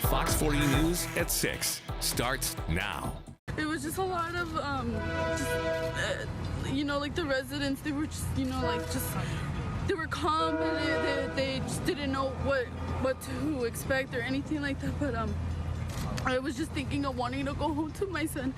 Fox 40 News at 6 starts now. It was just a lot of, like the residents, they were just, they were calm and they just didn't know what to expect or anything like that. But I was just thinking of wanting to go home to my son.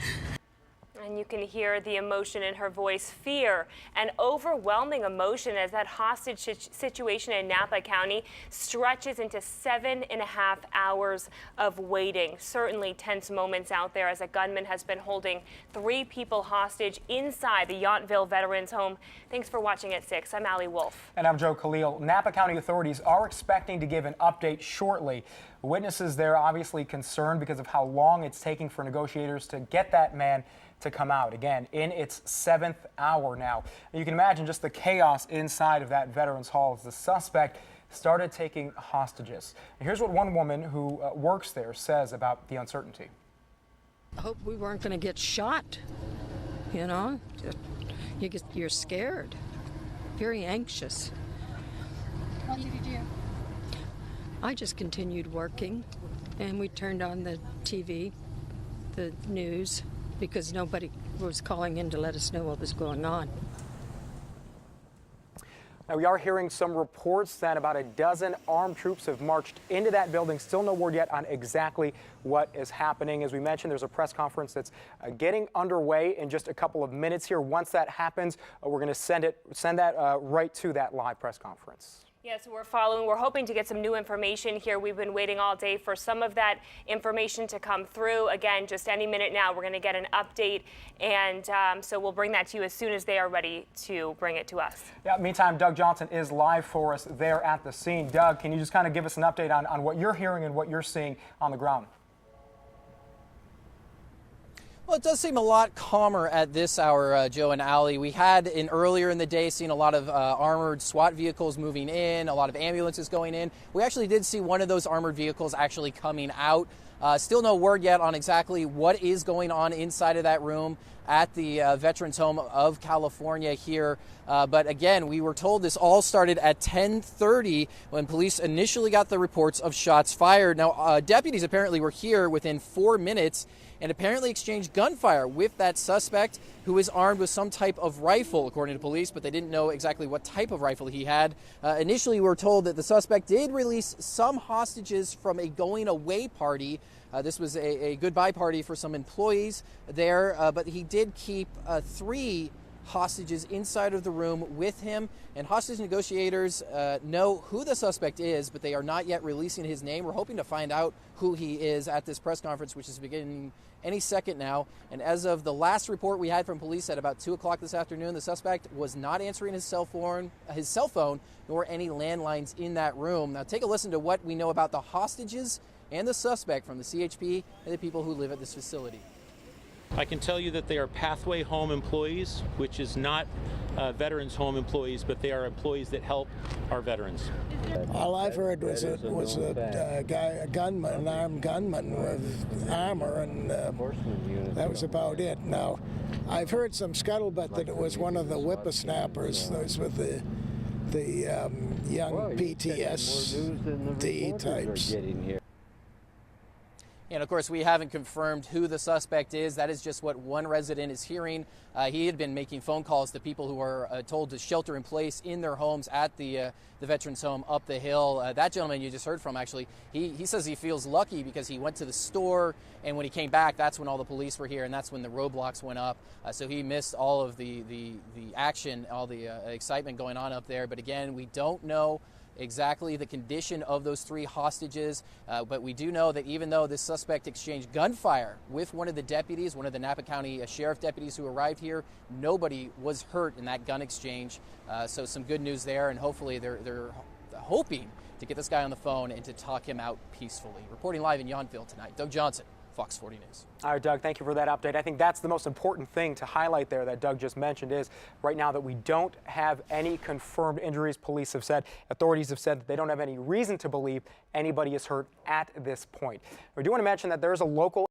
And you can hear the emotion in her voice, fear and overwhelming emotion as that hostage situation in Napa County stretches into 7.5 hours of waiting. Certainly tense moments out there as a gunman has been holding 3 people hostage inside the Yountville Veterans Home. Thanks for watching at 6. I'm Allie Wolf. And I'm Joe Khalil. Napa County authorities are expecting to give an update shortly. Witnesses there obviously concerned because of how long it's taking for negotiators to get that man to come out. Again, in its 7th hour now. And you can imagine just the chaos inside of that Veterans Hall as the suspect started taking hostages. And here's what one woman who works there says about the uncertainty. I hope we weren't going to get shot, you're scared, very anxious. What did you do? I just continued working, and we turned on the TV, the news, because nobody was calling in to let us know what was going on. Now, we are hearing some reports that about a dozen armed troops have marched into that building. Still no word yet on exactly what is happening. As we mentioned, there's a press conference that's getting underway in just a couple of minutes here. Once that happens, we're going to send that right to that live press conference. Yes, we're following. We're hoping to get some new information here. We've been waiting all day for some of that information to come through. Again, just any minute now, we're going to get an update. And so we'll bring that to you as soon as they are ready to bring it to us. Yeah, meantime, Doug Johnson is live for us there at the scene. Doug, can you just kind of give us an update on what you're hearing and what you're seeing on the ground? Well, it does seem a lot calmer at this hour, Joe and Allie. We had earlier in the day seen a lot of armored SWAT vehicles moving in, a lot of ambulances going in. We actually did see one of those armored vehicles actually coming out. Still no word yet on exactly what is going on inside of that room at the Veterans Home of California here. But again, we were told this all started at 10:30 when police initially got the reports of shots fired. Now, deputies apparently were here within 4 minutes and apparently exchanged gunfire with that suspect who is armed with some type of rifle, according to police, but they didn't know exactly what type of rifle he had. Initially, we were told that the suspect did release some hostages from a going-away party. This was a goodbye party for some employees there, but he did keep 3 hostages inside of the room with him. And hostage negotiators know who the suspect is, but they are not yet releasing his name. We're hoping to find out who he is at this press conference, which is beginning any second now. And as of the last report we had from police at about 2 o'clock this afternoon, the suspect was not answering his cell phone, nor any landlines in that room. Now take a listen to what we know about the hostages and the suspect from the CHP and the people who live at this facility. I can tell you that they are Pathway Home employees, which is not Veterans Home employees, but they are employees that help our veterans. All I've heard was a gunman, an armed gunman with armor, and that was about it. Now, I've heard some scuttlebutt that it was one of the whippersnappers, those with the young PTSD types. And of course, we haven't confirmed who the suspect is. That is just what one resident is hearing. He had been making phone calls to people who were told to shelter in place in their homes at the Veterans Home up the hill. That gentleman you just heard from, actually, he says he feels lucky because he went to the store, and when he came back, that's when all the police were here, and that's when the roadblocks went up. So he missed all of the action, all the excitement going on up there. But again, we don't know exactly the condition of those 3 hostages, but we do know that even though this suspect exchanged gunfire with one of the deputies, one of the Napa County sheriff deputies who arrived here, nobody was hurt in that gun exchange. So some good news there, and hopefully they're hoping to get this guy on the phone and to talk him out peacefully. Reporting live in Yountville tonight, Doug Johnson, Fox 40 News. All right, Doug, thank you for that update. I think that's the most important thing to highlight there that Doug just mentioned is right now that we don't have any confirmed injuries. Police have said, authorities have said that they don't have any reason to believe anybody is hurt at this point. We do want to mention that there is a local